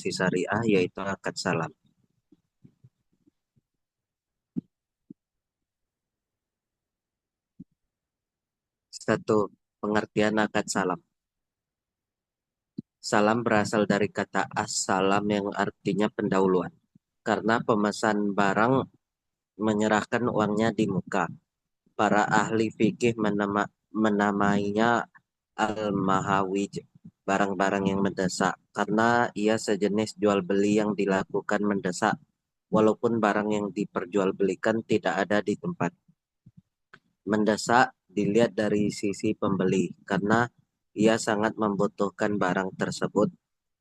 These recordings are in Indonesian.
transaksi syariah, yaitu akad salam. Satu, pengertian akad salam. Salam berasal dari kata as-salam yang artinya pendahuluan. Karena pemesan barang menyerahkan uangnya di muka. Para ahli fikih menamainya al-mahawij, barang-barang yang mendesak, karena ia sejenis jual beli yang dilakukan mendesak, walaupun barang yang diperjualbelikan tidak ada di tempat. Mendesak dilihat dari sisi pembeli, karena ia sangat membutuhkan barang tersebut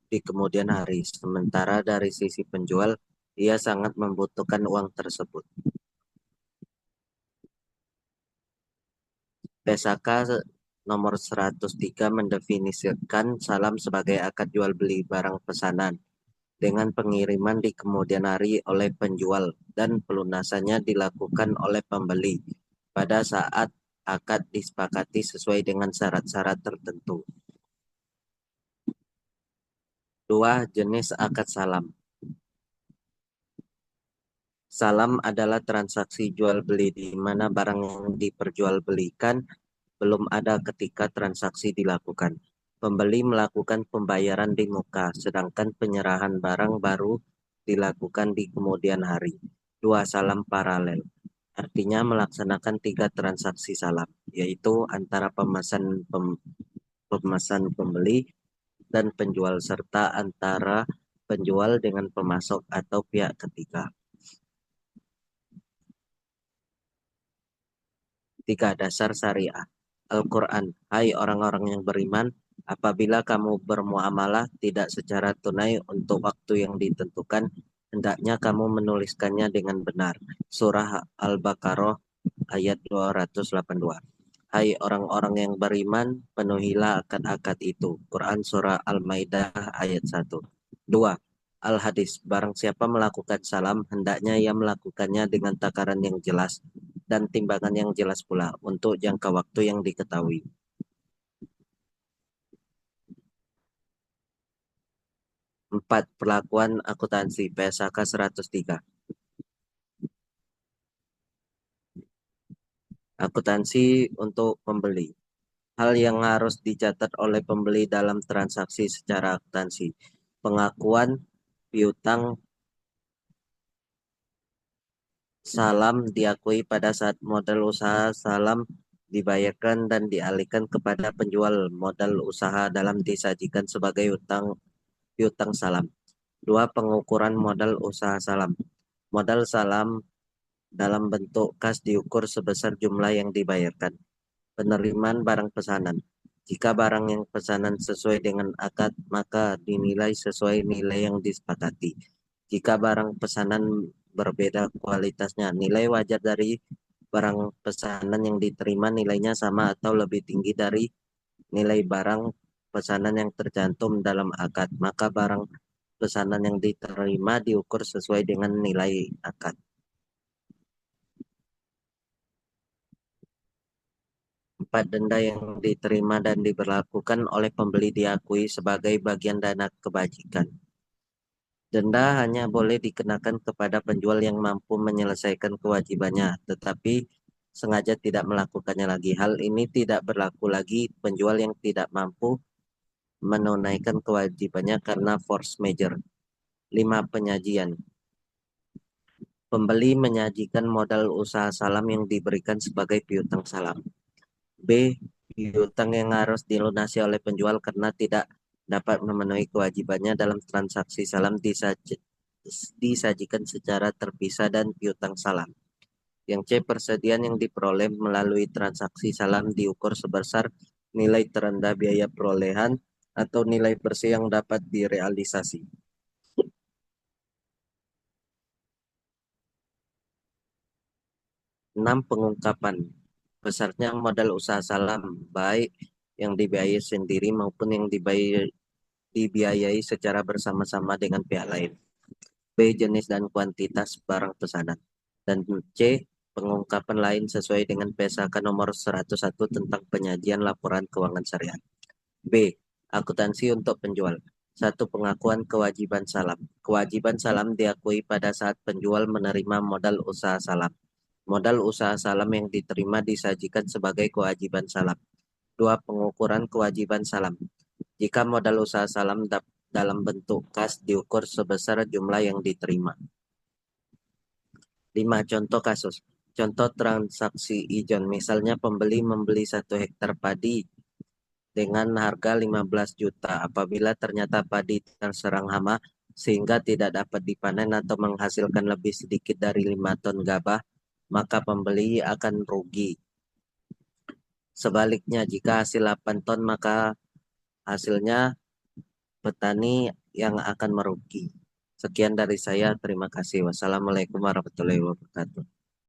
di kemudian hari, sementara dari sisi penjual, ia sangat membutuhkan uang tersebut. PSAK nomor 103 mendefinisikan salam sebagai akad jual beli barang pesanan dengan pengiriman di kemudian hari oleh penjual dan pelunasannya dilakukan oleh pembeli pada saat akad disepakati sesuai dengan syarat-syarat tertentu. Dua, jenis akad salam. Salam adalah transaksi jual beli di mana barang yang diperjualbelikan belum ada ketika transaksi dilakukan. Pembeli melakukan pembayaran di muka, sedangkan penyerahan barang baru dilakukan di kemudian hari. Dua, salam paralel. Artinya melaksanakan tiga transaksi salam, yaitu antara pemesan pembeli dan penjual, serta antara penjual dengan pemasok atau pihak ketiga. Tiga, dasar syariah. Al-Quran, hai orang-orang yang beriman, apabila kamu bermuamalah tidak secara tunai untuk waktu yang ditentukan, hendaknya kamu menuliskannya dengan benar. Surah Al-Baqarah ayat 282. Hai orang-orang yang beriman, penuhilah akad-akad itu. Quran Surah Al-Maidah ayat 1. 2. Al-Hadis, barang siapa melakukan salam, hendaknya ia melakukannya dengan takaran yang jelas dan timbangan yang jelas pula untuk jangka waktu yang diketahui. 4. Perlakuan akuntansi PSAK 103. Akuntansi untuk pembeli. Hal yang harus dicatat oleh pembeli dalam transaksi secara akuntansi. Pengakuan piutang salam diakui pada saat modal usaha salam dibayarkan dan dialihkan kepada penjual modal usaha dalam disajikan sebagai piutang salam. Dua, pengukuran modal usaha salam. Modal salam dalam bentuk kas diukur sebesar jumlah yang dibayarkan. Penerimaan barang pesanan. Jika barang yang pesanan sesuai dengan akad, maka dinilai sesuai nilai yang disepakati. Jika barang pesanan berbeda kualitasnya, nilai wajar dari barang pesanan yang diterima nilainya sama atau lebih tinggi dari nilai barang pesanan yang tercantum dalam akad, maka barang pesanan yang diterima diukur sesuai dengan nilai akad. 4. Denda yang diterima dan diberlakukan oleh pembeli diakui sebagai bagian dana kebajikan. Denda hanya boleh dikenakan kepada penjual yang mampu menyelesaikan kewajibannya, tetapi sengaja tidak melakukannya lagi. Hal ini tidak berlaku lagi penjual yang tidak mampu menunaikan kewajibannya karena force majeure. 5. Penyajian. Pembeli menyajikan modal usaha salam yang diberikan sebagai piutang salam. B. Piutang yang harus dilunasi oleh penjual karena tidak dapat memenuhi kewajibannya dalam transaksi salam disajikan secara terpisah dan piutang salam. Yang C. Persediaan yang diperoleh melalui transaksi salam diukur sebesar nilai terendah biaya perolehan atau nilai bersih yang dapat direalisasi. 6. Pengungkapan. Besarnya modal usaha salam, baik yang dibiayai sendiri maupun yang dibiayai secara bersama-sama dengan pihak lain. B. Jenis dan kuantitas barang pesanan. Dan C. Pengungkapan lain sesuai dengan PSAK nomor 101 tentang penyajian laporan keuangan syariah. B. Akuntansi untuk penjual. Satu, pengakuan kewajiban salam. Kewajiban salam diakui pada saat penjual menerima modal usaha salam. Modal usaha salam yang diterima disajikan sebagai kewajiban salam. Dua, pengukuran kewajiban salam. Jika modal usaha salam dalam bentuk kas diukur sebesar jumlah yang diterima. 5. Contoh kasus. Contoh transaksi ijon. Misalnya pembeli membeli 1 hektar padi dengan harga 15 juta. Apabila ternyata padi terserang hama sehingga tidak dapat dipanen atau menghasilkan lebih sedikit dari 5 ton gabah, maka pembeli akan rugi. Sebaliknya, jika hasil 8 ton, maka hasilnya petani yang akan merugi. Sekian dari saya, terima kasih. Wassalamualaikum warahmatullahi wabarakatuh.